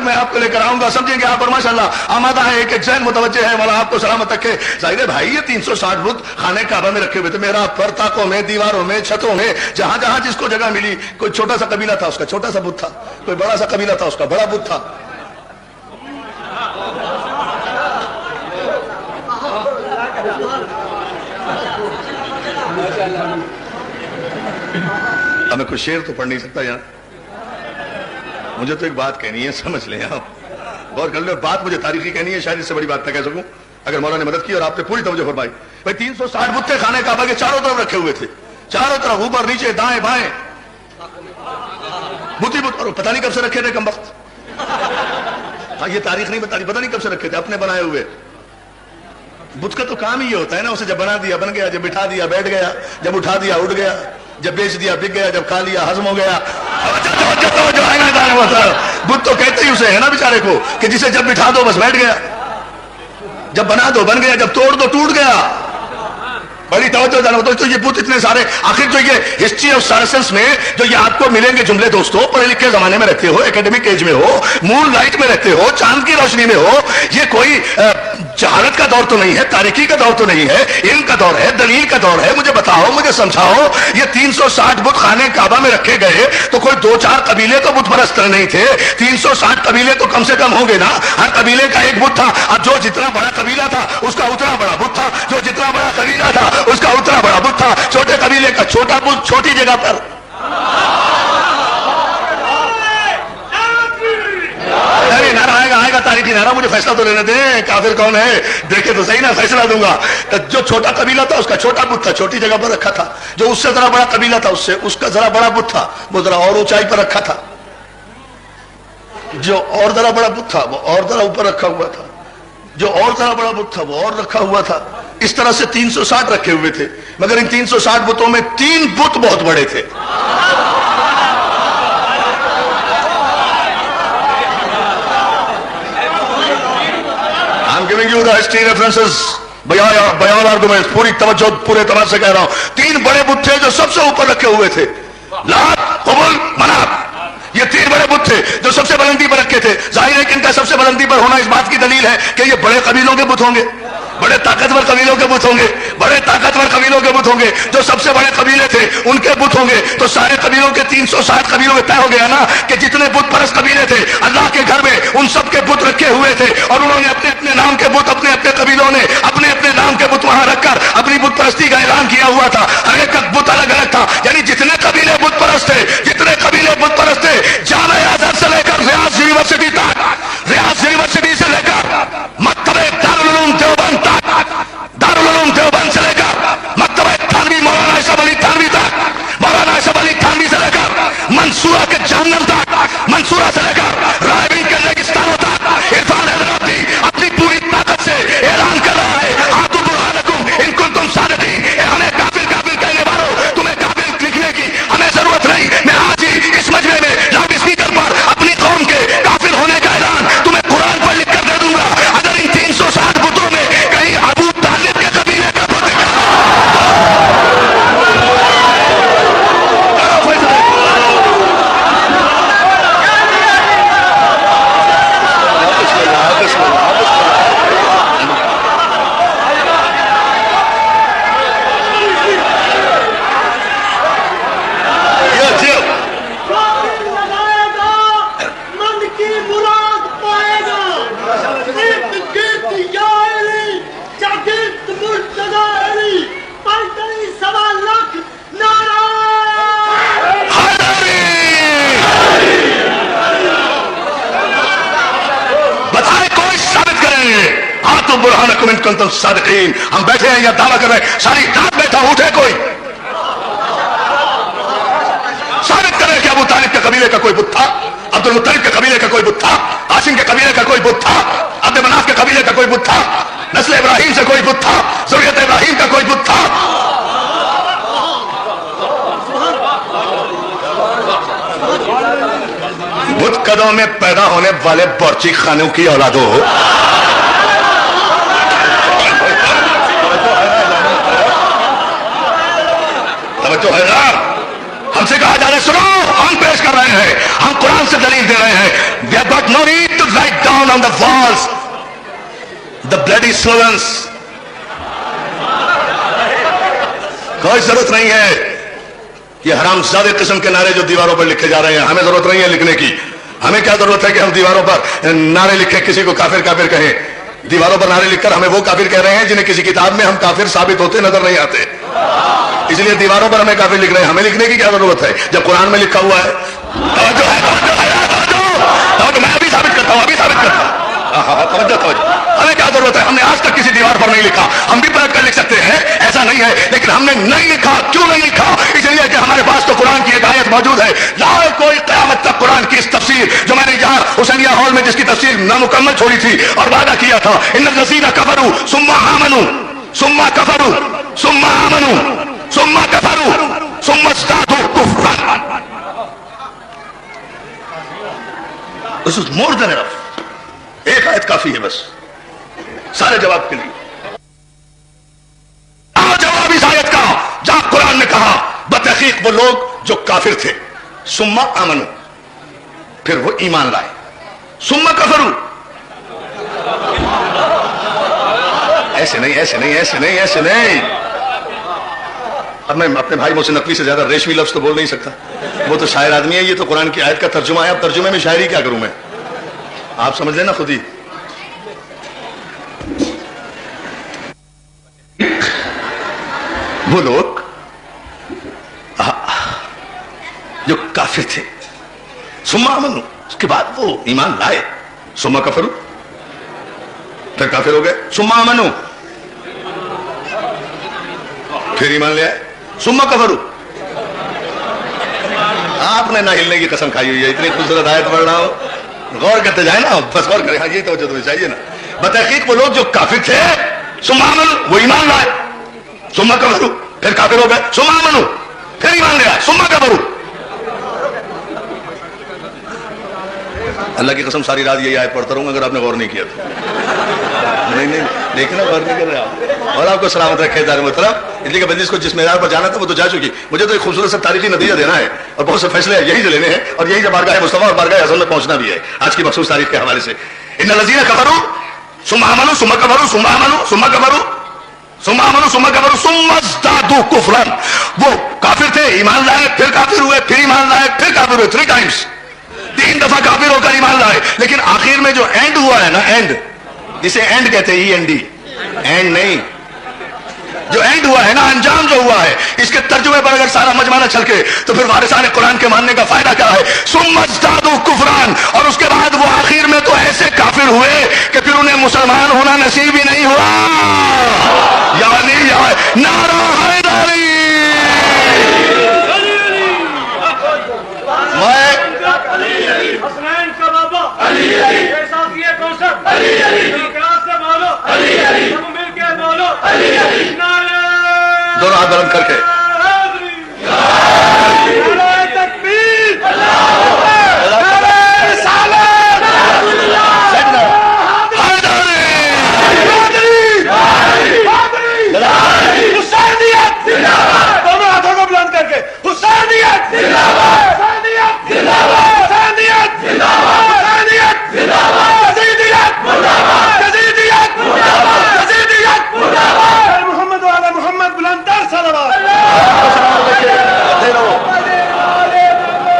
میں آپ کو لے کر آؤں گا, سمجھیں گے آپ, اور ماشاءاللہ آمادہ ہے, ایک ذہن متوجہ ہے, مولا آپ کو سلامت رکھے. ظاہر ہے بھائی یہ 360 بت خانے کعبہ میں رکھے ہوئے تھے, میرا پر طاقوں میں, دیواروں میں, چھتوں میں, جہاں جہاں جس کو جگہ ملی. کوئی چھوٹا سا قبیلہ تھا اس کا چھوٹا سا بت تھا, کوئی بڑا سا قبیلہ تھا اس کا بڑا بت تھا. اب میں کوئی شعر تو پڑھ نہیں سکتا یہاں, مجھے تو ایک بات کہنی ہے, سمجھ لیں آپ, غور کر لیں. اور بات مجھے تاریخی کہنی ہے, شاید اس سے بڑی بات نہ کہہ سکوں اگر مولا نے مدد کی اور آپ نے پوری توجہ فرمائی. بھائی 360 بت تھے خانے کعبہ کے چاروں طرف رکھے ہوئے تھے, چاروں طرف, اوپر نیچے دائیں بائیں, بت. اور پتہ نہیں کب سے رکھے تھے کم وقت. ہاں یہ تاریخ نہیں بتا رہی, پتہ نہیں کب سے رکھے تھے, اپنے بنائے ہوئے. بت کا تو کام ہی یہ ہوتا ہے نا, اسے جب بنا دیا بن گیا, جب بٹھا دیا بیٹھ گیا, جب اٹھا دیا اٹھ گیا, جب بیچ دیا بک گیا, جب کھا لیا ہضم ہو گیا. بت تو کہتے ہی اسے ہے نا بیچارے کو کہ جسے جب بٹھا دو بس بیٹھ گیا, جب بنا دو بن گیا, جب توڑ دو ٹوٹ گیا. بڑی توجہ جانا. تو یہ بت اتنے سارے, آخر جو یہ ہسٹری آف سائنس میں جو یہ آپ کو ملیں گے جملے دوستوں, پڑھے لکھے زمانے میں رہتے ہو, اکیڈمک ایج میں ہو, مون لائٹ میں رہتے ہو, چاند کی روشنی میں ہو, یہ کوئی جہالت کا دور تو نہیں ہے, تاریکی کا دور تو نہیں ہے, علم کا دور ہے, دلیل کا دور ہے. مجھے بتاؤ, مجھے سمجھاؤ, یہ 360 بت خانے کعبہ میں رکھے گئے تو کوئی 2-4 قبیلے تو بت پرست نہیں تھے, 360 قبیلے تو کم سے کم ہوں گے نا. ہر قبیلے کا ایک بت تھا. اب جو جتنا بڑا قبیلہ تھا اس کا اتنا بڑا بت تھا, جو جتنا بڑا قبیلہ تھا اس کا اتنا بڑا بت تھا. چھوٹے قبیلے کا چھوٹا بت چھوٹی جگہ پر. آئے گا تاریخی نعرہ, مجھے فیصلہ تو لینے دیں, کافر کون ہے دیکھے تو صحیح نا, فیصلہ دوں گا. جو چھوٹا قبیلہ تھا اس کا چھوٹا بت تھا, چھوٹی جگہ پر رکھا تھا. جو اس سے ذرا بڑا قبیلہ تھا اس کا ذرا بڑا بت تھا, وہ ذرا اور اونچائی پر رکھا تھا. جو اور ذرا بڑا بت تھا وہ اور ذرا اوپر رکھا ہوا تھا. جو اور ذرا بڑا بت تھا وہ اور رکھا ہوا تھا. اس طرح سے 360 رکھے ہوئے تھے, مگر ان 360 بتوں میں 3 بت بہت بڑے تھے. I'm giving you the history references, بیان arguments, پوری توجہ پورے اعتبار سے کہہ رہا ہوں. 3 بڑے بت تھے جو سب سے اوپر رکھے ہوئے تھے, لات, حبل, منات. یہ 3 بڑے بت تھے جو سب سے بلندی پر رکھے تھے. ظاہر ہے کہ ان کا سب سے بلندی پر ہونا اس بات کی دلیل ہے کہ یہ بڑے قبیلوں کے بت ہوں گے, بڑے طاقتور قبیلوں کے بت ہوں گے, بڑے طاقتور قبیلوں کے بت ہوں گے. جو سب سے بڑے قبیلے تھے ان کے بت ہوں گے. تو سارے قبیلوں کے 360 قبیلوں میں طے ہو گیا نا کہ جتنے بت پرست قبیلے تھے اللہ کے گھر میں ان سب کے بت رکھے ہوئے تھے, اور انہوں نے اپنے اپنے نام کے بت, اپنے اپنے قبیلوں نے اپنے اپنے نام کے بت وہاں رکھ کر اپنی بت پرستی کا اعلان کیا ہوا تھا. ہر ایک کا بت الگ الگ تھا. یعنی جتنے قبیلے بت پرست تھے, جتنے قبیلے بت پرست تھے, جامعہ ازہر سے لے کر ریاض یونیورسٹی تک, ریاض یونیورسٹی سے لے کر مکتبہ دارالعلوم دیوبند تک, دارالعلوم دیوبند سے لے کر مکتبہ تھانوی مولانا اشرف علی تھانوی تک, مولانا اشرف علی تھانوی سے لے کر منصورہ کے جہنم تک, منصورہ سے لے کر راہبین کے ریگستانوں تک, عرفان حضرتی اپنی پوری طاقت سے اعلان کر رہا ہے, ہاتھوں برہانکم ان کنتم صادقین. ہمیں کافر کافر کہنے والوں, تمہیں کافر لکھنے کی ہمیں ضرورت نہیں. میں آج ہی اس مجمع میں لاؤڈ اسپیکر پر اپنی قوم کے کافر ہونے کا اعلان تمہیں قرآن پر لکھ کر دے دوں گا. اگر ان 360 بتوں میں کہیں ابو طالب کے قبیلے کا بت برہانکم ان کنتم صادقین. ہم بیٹھے ہیں یا دعویٰ کر رہے ہیں, ساری رات بیٹھا اٹھے کوئی ثابت کرے کہ ابو طالب کے قبیلے کا کوئی بت تھا, عبد المطلب کے قبیلے کا کوئی بت تھا, قاسم کے قبیلے کا کوئی بت تھا, عبد مناف کے قبیلے کا کوئی بت تھا, نسل ابراہیم سے کوئی بت تھا, ذریت ابراہیم کا کوئی بت تھا. بت قدوں میں پیدا ہونے والے بورچی خانوں کی اولادوں, تو ہے نا, ہم سے کہا جا رہا ہے سنو, ہم پیش کر رہے ہیں, ہم قرآن سے دلیل دے رہے ہیں. We have got no need to the walls, the bloody slogans. کوئی ضرورت نہیں ہے یہ حرام زادے قسم کے نعرے جو دیواروں پر لکھے جا رہے ہیں. ہمیں ضرورت نہیں ہے لکھنے کی. ہمیں کیا ضرورت ہے کہ ہم دیواروں پر نعرے لکھیں, کسی کو کافر کافر کہیں. دیواروں پر نعرے لکھ کر ہمیں وہ کافر کہہ رہے ہیں جنہیں کسی کتاب میں ہم کافر ثابت ہوتے نظر نہیں آتے, اس لیے دیواروں پر ہمیں کافر لکھ رہے ہیں. ہمیں لکھنے کی کیا ضرورت ہے جب قرآن میں لکھا ہوا ہے. میں ابھی ثابت کرتا ہوں, ابھی ثابت کرتا ہوں. ہمیں کیا ضرورت ہے؟ ہم نے آج تک کسی دیوار پر نہیں لکھا. ہم بھی پلٹ کر لکھ سکتے ہیں, ایسا نہیں ہے, لیکن ہم نے نہیں لکھا. کیوں نہیں لکھا؟ اس لیے کہ ہمارے پاس تو قرآن کی ایک آیت موجود ہے. لا کوئی قیامت تک قرآن کی اس تفسیر جو میں نے یہاں حسینیہ ہال میں جس کی تفسیر نامکمل چھوڑی تھی اور وعدہ کیا تھا, ان الذین کفروا ثم آمنوا ثم کفروا ثم آمنوا ثم کفروا ثم ازدادوا کفرا. This is more than enough. ایک آیت کافی ہے بس سارے جواب کے لیے. جواب اس آیت کا جہاں قرآن نے کہا بتحقیق وہ لوگ جو کافر تھے, ثم آمنوا, پھر وہ ایمان لائے, ثم کفروا. ایسے نہیں, ایسے نہیں, ایسے نہیں, ایسے نہیں. اب میں اپنے بھائی محسن نقوی سے زیادہ ریشمی لفظ تو بول نہیں سکتا, وہ تو شاعر آدمی ہے. یہ تو قرآن کی آیت کا ترجمہ ہے. اب ترجمے میں شاعری کیا کروں میں, آپ سمجھ لینا خود ہی. وہ لوگ جو کافر تھے, ثم آمنوا, اس کے بعد وہ ایمان لائے, ثم کفروا, پھر کافر ہو گئے, ثم آمنوا, پھر ایمان لے آئے, ثم کفروا. آپ نے نہ ہلنے کی قسم کھائی ہوئی ہے. اتنی خوبصورت آیت پڑھ رہا ہوں, غور کرتے جائیں نا, بس غور کریں. ہاں یہ توجہ تمہیں چاہیے نا. بتحقیق وہ لوگ جو کافر تھے, ثم آمنوا, وہ ایمان لائے, ثم کفروا, پھر کافر ہو گئے, ثم آمنوا, پھر ایمان لے آئے, ثم کفروا. اللہ کی قسم ساری رات یہی آیت پڑھتا رہوں گا اگر آپ نے غور نہیں کیا تو. نہیں لیکن غور نہیں کر رہے آپ. اور آپ کو سلامت رکھے دار محترم. اس لیے کہ بندش کو جس معیار پر جانا تھا وہ تو جا چکی. مجھے تو ایک خوبصورت سا تاریخی نتیجہ دینا ہے اور بہت سے فیصلے یہیں سے لینے ہیں اور یہیں سے بارگاہ مصطفیٰ اور بارگاہ اعظم میں پہنچنا بھی ہے آج کی مخصوص تاریخ کے حوالے سے. ان الذین کفروا ثم آمنوا ثم کفروا ثم آمنوا ثم کفروا ثم آمنوا ثم کفروا ثم ازدادوا کفرا. وہ کافر تھے, ایمان لائے, پھر کافر ہوئے, پھر ایمان لائے, پھر کافر ہوئے. 3 times, 3 دفعہ کافر ہو کر ایمان لائے. لیکن آخر میں جو اینڈ ہوا ہے نا, اینڈ جسے اینڈ کہتے ہیں, END, اینڈ نہیں, جو اینڈ ہوا ہے نا, انجام جو ہوا ہے, اس کے ترجمے پر اگر سارا مجمع نہ چھلکے تو پھر وارثان قرآن کے ماننے کا فائدہ کیا ہے؟ ثم ازدادوا کفران. اور اس کے بعد وہ آخر میں تو ایسے کافر ہوئے کہ پھر انہیں مسلمان ہونا نصیب ہی نہیں ہوا. یعنی نعرہ حیدری. حسنین کا بابا علی علی, ساتھی کوثر علی علی, کلاس سے بولو علی علی, سب مل کے بولو علی علی. دونوں ہاتھ بلند کر کے نعرہ تکبیر, نعرہ رسالت, حسینیت. دونوں ہاتھوں کو بلند کر کے حسینیت زندہ باد, حسینیت زندہ باد, حسینیت زندہ باد, حسینیت زندہ باد, یزیدیت زندہ باد, یزیدیت زندہ باد, یزیدیت زندہ باد. محمد وعلی محمد بلندتر صلوات.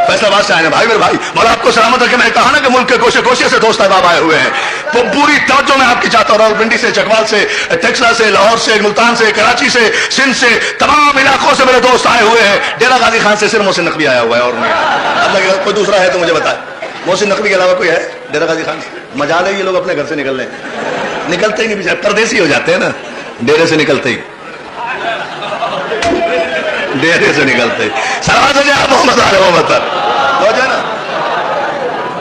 فیصلہ باد سے آئے بھائی میرے بھائی, مولا آپ کو سلامت رکھے. میں نے کہا نا کہ ملک کے گوشے گوشے سے دوست احباب آئے ہوئے ہیں. وہ پوری توجہ میں آپ کی چاہتا ہوں. راولپنڈی سے, چکوال سے, ٹیکسلا سے, لاہور سے, ملتان سے, کراچی سے, سندھ سے, تمام علاقوں سے میرے دوست آئے ہوئے ہیں. ڈیرہ غازی خان سے صرف محسن نقوی آیا ہوا ہے اور نہیں. اللہ کوئی دوسرا ہے تو مجھے بتائے. محسن نقوی کے علاوہ کوئی ہے ڈیرہ غازی خان سے؟ مجال ہے یہ لوگ اپنے گھر سے نکل رہے ہیں, نکلتے ہی نہیں بیچارے, پردیسی ہو جاتے ہیں نا ڈیرے سے نکلتے ہی, ڈیرے سے نکلتے. سلامت ہو جائے محمد علیہ محمد ہو جائے نا,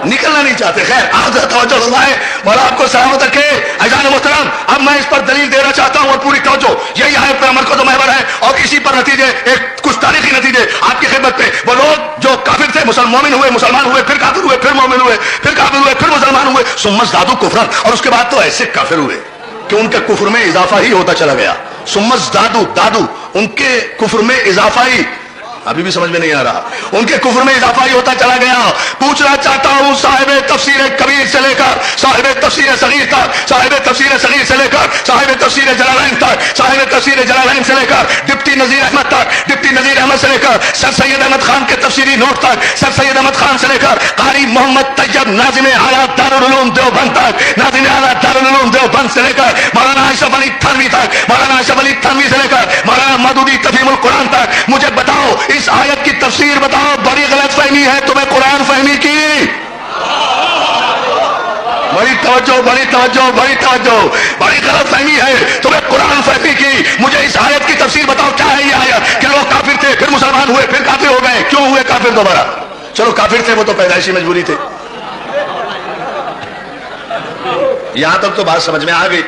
نکلنا نہیں چاہتے. خیر آپ توجہ فرمائے, مولا آپ کو سلامت رکھے. عزیزان محترم, اب میں اس پر دلیل دینا چاہتا ہوں اور پوری توجہ یہی آیت پر مرکز و محور ہے اور اسی پر نتیجے, ایک کچھ تاریخی نتیجے آپ کی خدمت پہ. وہ لوگ جو کافر تھے, مومن ہوئے, مسلمان ہوئے, پھر کافر ہوئے, پھر مومن ہوئے, پھر کافر ہوئے, پھر مسلمان ہوئے, ثم ازدادوا کفرا. اور اس کے بعد تو ایسے کافر ہوئے کہ ان کے کفر میں اضافہ ہی ہوتا چلا گیا. ثم ازدادوا, دادو ان کے کفر میں اضافہ ہی, ابھی بھی سمجھ میں نہیں آ رہا, ان کے کفر میں اضافہ ہی ہوتا چلا گیا. پوچھنا چاہتا ہوں صاحب تفسیر کبیر سے لے کر صاحب تفسیر صغیر تک، صاحب تفسیر صغیر سے لے کر صاحب تفسیر جلالین تک، صاحب تفسیر جلالین سے لے کر ڈپٹی نذیر احمد تک، ڈپٹی نذیر احمد سے لے کر سر سید احمد خان کے تفسیری نوٹ تک، سر سید احمد خان سے لے کر قاری محمد طیب ناظم اعلیٰ دارالعلوم دیوبند تک، ناظم اعلیٰ دارالعلوم دیوبند سے لے کر مولانا اشرف علی تھانوی تک، مولانا اشرف علی تھانوی سے لے کر مولانا مودودی تفہیم القرآن تک، مجھے بتاؤ اس آیت کی تفسیر بتاؤ، بڑی غلط فہمی ہے تمہیں قرآن فہمی کی؟ بڑی توجہ بڑی توجہ بڑی توجہ، بڑی غلط فہمی ہے تمہیں قرآن فہمی کی۔ مجھے اس آیت کی تفسیر بتاؤ، کیا ہے یہ آیت کہ لوگ کافر تھے پھر مسلمان ہوئے پھر کافر ہو گئے، کیوں ہوئے کافر دوبارہ؟ چلو کافر تھے وہ تو پیدائشی مجبوری تھے، یہاں تک تو بات سمجھ میں آ گئی،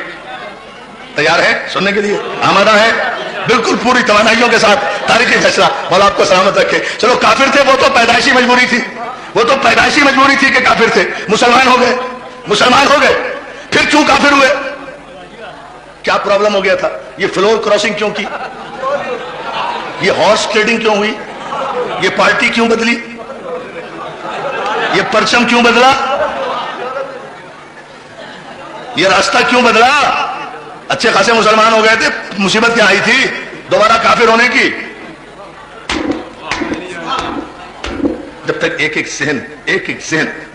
تیار ہے سننے کے لیے؟ آمادہ ہے بالکل پوری توانائیوں کے ساتھ؟ تاریخی فیصلہ مولا آپ کو سلامت رکھے۔ چلو کافر تھے وہ تو پیدائشی مجبوری تھی، وہ تو پیدائشی مجبوری تھی کہ کافر تھے، مسلمان ہو گئے، مسلمان ہو گئے پھر کیوں کافر ہوئے؟ کیا پرابلم ہو گیا تھا؟ یہ فلور کراسنگ کیوں کی؟ یہ ہارس ٹریڈنگ کیوں ہوئی؟ یہ پارٹی کیوں بدلی؟ یہ پرچم کیوں بدلا؟ یہ راستہ کیوں بدلا؟ اچھے خاصے مسلمان ہو گئے تھے، مصیبت کیا آئی تھی دوبارہ کافر ہونے کی؟ جب تک ایک ایک ذہن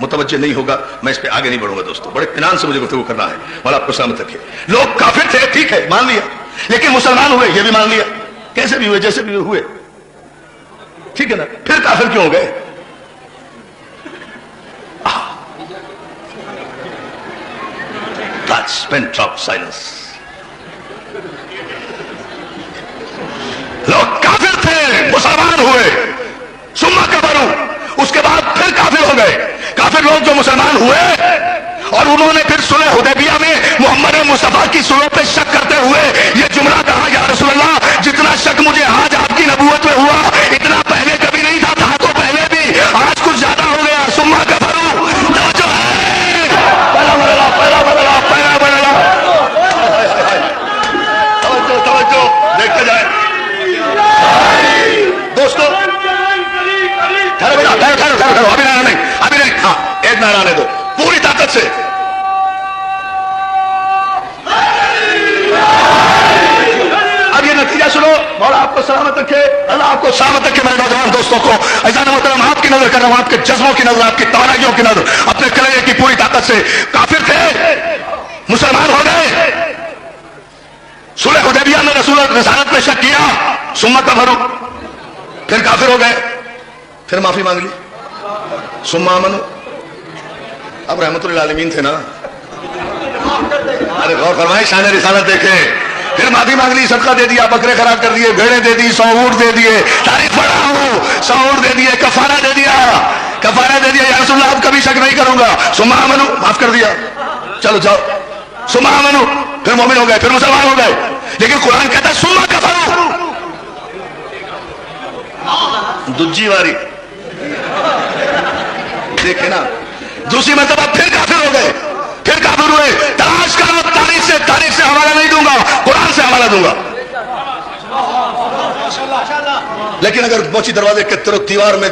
متوجہ نہیں ہوگا میں اس پہ آگے نہیں بڑھوں گا دوستو، بڑے اطمینان سے مجھے گفتگو کرنا ہے، مولا آپ کو سلامت رکھے۔ لوگ کافر تھے ٹھیک ہے مان لیا، لیکن مسلمان ہوئے یہ بھی مان لیا، کیسے بھی ہوئے جیسے بھی ہوئے، ٹھیک ہے نا؟ پھر کافر کیوں ہو گئے؟ لوگ کافر تھے مسلمان ہوئے، ثم کفروا، اس کے بعد پھر کافر ہو گئے۔ کافر لوگ جو مسلمان ہوئے اور انہوں نے پھر صلح حدیبیہ میں محمد مصطفیٰ کی صلح پہ شک کرتے ہوئے یہ جملہ کہا، یا رسول اللہ جتنا شک مجھے آج آپ کی نبوت میں ہوا اتنا پہلے کبھی نہیں تھا تو پہلے بھی آج کچھ زیادہ ہو گیا۔ ثم کفروا، توجہ ہے، پہلا بدلا پہلا بدلا پہلا بدلا، توجہ دیکھتے جائیں دوستو۔ ابھی نعرہ نہیں، ابھی نہیں، ہاں ایک نعرہ آنے دو پوری طاقت سے۔ اب یہ نتیجہ سنو، مولا آپ کو سلامت رکھے، اللہ آپ کو سلامت رکھے۔ میرے نوجوان دوستوں کو عزیزان محترم آپ کی نظر کر رہا ہوں، آپ کے جذبوں کی نظر، آپ کی توانائیوں کی نظر، اپنے کلیجے کی پوری طاقت سے۔ کافر تھے مسلمان ہو گئے، صلح حدیبیہ میں رسول رسالت میں شک کیا، ثم کفروا، پھر کافر ہو گئے، پھر معافی مانگ لی، ثم آمنوا۔ اب رحمت للعالمین تھے نا، ارے غور فرمائے، شان رسالت دیکھے، پھر معافی مانگ لی، صدقہ دے دیا، بکرے خراب کر دیے، بھیڑیں دے دی، 100 اونٹ دے دیے، تاریخ پڑھا ہوں، 100 اونٹ دے دیے، کفارہ دے دیا، کفارہ دے دیا، یا رسول اللہ اب کبھی شک نہیں کروں گا، ثم آمنوا، معاف کر دیا، چلو جاؤ، ثم آمنوا، پھر مومن ہو گئے، پھر مسلمان ہو گئے۔ لیکن قرآن کہتا ہے ثم کفروا، دجی واری دیکھیں نا، دوسری مرتبہ پھر کافر ہو گئے، پھر کافر ہوئے۔ تلاش کرو تاریخ سے حوالہ نہیں دوں گا، قرآن سے حوالہ دوں گا۔ لیکن اگر موچی دروازے کے طرف دیوار میں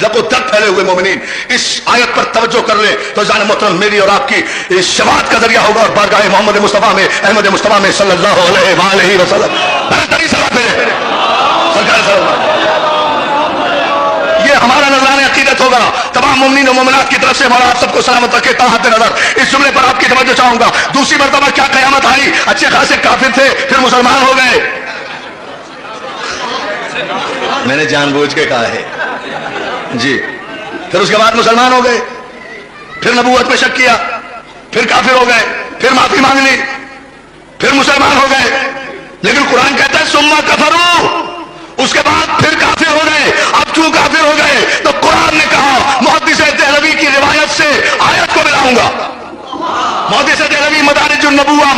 لقو تک پھیلے ہوئے مومنین اس آیت پر توجہ کر لیں تو جان محترم میری اور آپ کی شفاعت کا ذریعہ ہوگا، اور بارگاہ محمد مصطفیٰ میں، احمد مصطفیٰ میں صلی اللہ علیہ وآلہ وسلم بہترین صلاح پھیلے سرکار صلی اللہ۔ یہ ہمارا نظرانہ عقیدت ہوگا تمام مومنین و مومنات کی طرف سے۔ مولا آپ سب کو سلامت رکھے۔ تاحت نظر اس جملے پر آپ کی توجہ چاہوں گا، دوسری مرتبہ کیا قیامت آئی، اچھے خاصے کافر تھے پھر مسلمان ہو گئے۔ میں نے جان بوجھ کے کہا ہے جی، پھر اس کے بعد مسلمان ہو گئے، پھر نبوت میں شک کیا، پھر کافر ہو گئے، پھر معافی مانگ لی، پھر مسلمان ہو گئے۔ لیکن قرآن کہتا ہے ثم کفروا، اس کے بعد پھر کافر ہو گئے۔ اب کیوں کافر ہو گئے؟ تو قرآن نے کہا، محدث دہلوی کی روایت سے آیت کو ملاؤں گا، محدث دہلوی مدارج النبوہ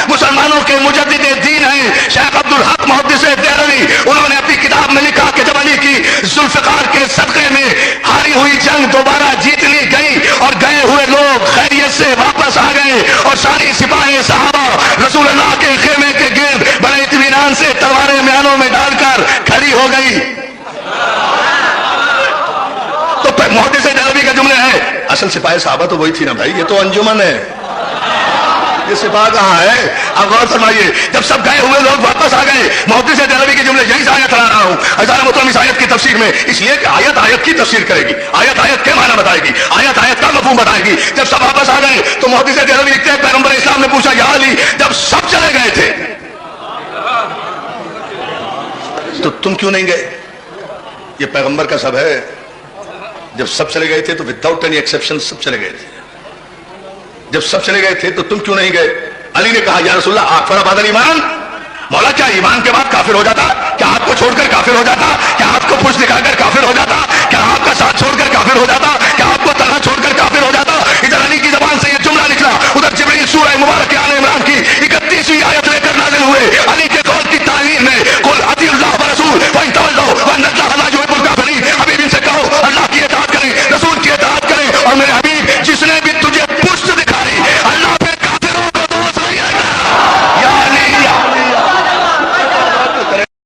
مسلمانوں کے مجدد دین ہیں، شیخ عبدالحق محدث دہلوی، انہوں نے اپنی کتاب میں لکھا کہ جب علی کی ذوالفقار کے صدقے میں ہاری ہوئی جنگ دوبارہ جیت لی گئی اور گئے ہوئے لوگ خیریت سے واپس آ گئے اور ساری سپاہی صحابہ رسول اللہ کے خیمے کے گرد بڑے اطمینان سے تلواریں میانوں میں ڈال کر کھڑی ہو گئی، تو محدث دہلوی کا جملہ ہے اصل سپاہ صحابہ تو وہی تھی نا بھائی, یہ تو انجمن ہے, یہ سپاہ کہاں ہے؟ آپ غور فرمائیے, جب سب گئے ہوئے لوگ واپس آ گئے, محدث دہلوی کے جملے یہی سے آیت لا رہا ہوں ہزار محترم اس آیت کی تفسیر میں, اس لیے کہ آیت آیت کی تفسیر کرے گی, آیت آیت کے معنی بتائے گی, آیت آیت کا مفہوم بتائے گی. جب سب واپس آ گئے تو محدث دہلوی لکھتے ہیں پیغمبر اسلام نے پوچھا یا علی, جب سب چلے گئے تھے تو تم کیوں نہیں گئے؟ یہ پیغمبر کا سب ہے, جب سب چلے گئے تھے تو وداؤٹ اینی ایکسیپشن سب چلے گئے تھے, جب سب چلے گئے تھے تو تم کیوں نہیں گئے؟ علی نے کہا یا رسول اللہ آخر بعد ایمان, مولا کیا ایمان کے بعد کافر ہو جاتا؟ کیا آپ کو چھوڑ کر کافر ہو جاتا؟ کیا آپ کو پوچھ دکھا کر کافر ہو جاتا؟ کیا آپ کا ساتھ چھوڑ کر کافر ہو جاتا؟ کیا